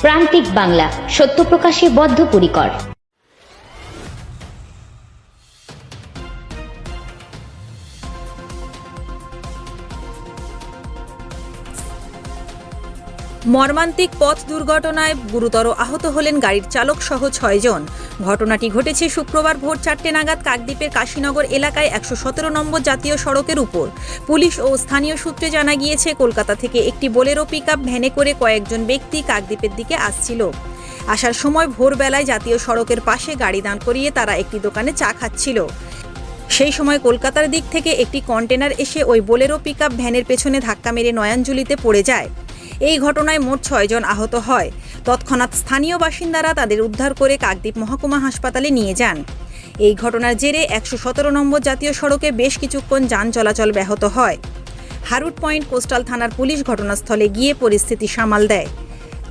প্রান্তিক বাংলা, সত্য প্রকাশে বদ্ধপরিকর। মর্মান্তিক পথ দুর্ঘটনায় গুরুতর আহত হলেন গাড়ির চালক সহ ৬ জন। ঘটনাটি ঘটেছে শুক্রবার ভোর ৪টে নাগাদ কাকদ্বীপের কাশীনগর এলাকায় ১১৭ নম্বর জাতীয় সড়কের উপর। পুলিশ ও স্থানীয় সূত্রে জানা গিয়েছে, কলকাতা থেকে একটি বোলেরো পিকআপ ভ্যানে করে কয়েকজন ব্যক্তি কাকদ্বীপের দিকে আসছিল। আসার সময় ভোরবেলায় জাতীয় সড়কের পাশে গাড়ি দাঁড় করিয়ে তারা একটি দোকানে চা খাচ্ছিল। সেই সময় কলকাতার দিক থেকে একটি কন্টেনার এসে ওই বোলেরো পিকআপ ভ্যানের পেছনে ধাক্কা মেরে নয়াঞ্জলিতে পড়ে যায়। এই ঘটনায় মোট ৬ জন আহত হয়। তৎক্ষণাৎ স্থানীয় বাসিন্দারা তাদের উদ্ধার করে কাকদ্বীপ মহকুমা হাসপাতালে নিয়ে যান। এই ঘটনার জেরে ১১৭ নম্বর জাতীয় সড়কে বেশ কিছুক্ষণ যান চলাচল ব্যাহত হয়। হারুট পয়েন্ট কোস্টাল থানার পুলিশ ঘটনাস্থলে গিয়ে পরিস্থিতি সামাল দেয়।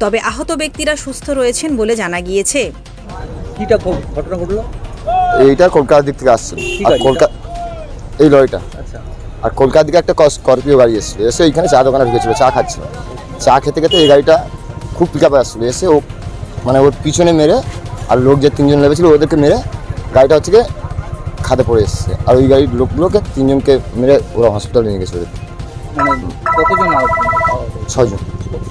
তবে আহত ব্যক্তিরা সুস্থ রয়েছেন বলে জানা গিয়েছে। কিটা ঘটনা ঘটলো? এইটা কলকাতার দিক থেকে আসছিল, আর কলকাতা এই লরিটা, আচ্ছা, আর কলকাতার দিকে একটা স্করপিও গাড়ি এসেছিল, এসে এইখানে চা দোকানে ঢুকেছিল, চা খাচ্ছিল। চা খেতে খেতে এই গাড়িটা খুব পিক আপে আসছিলো, এসে ও মানে ওর পিছনে মেরে, আর লোক যে 3 জন লেগেছিল ওদেরকে মেরে গাড়িটা হচ্ছে গিয়ে খাদে পড়ে এসেছে। আর ওই গাড়ির লোকগুলোকে 3 জনকে মেরে ওরা হসপিটালে নিয়ে গেছে। ওদের মানে কতজন আহত? 6 জন।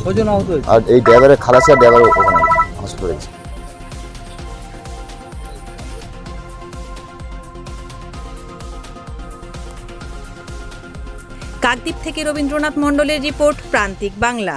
6 জন আহত হয়েছে। আর এই ড্রাইভারের খালাসি আর ড্রাইভার ওখানে হসপিটালে গেছে। কাকদ্বীপ থেকে রবীন্দ্রনাথ মণ্ডলের রিপোর্ট, প্রান্তিক বাংলা।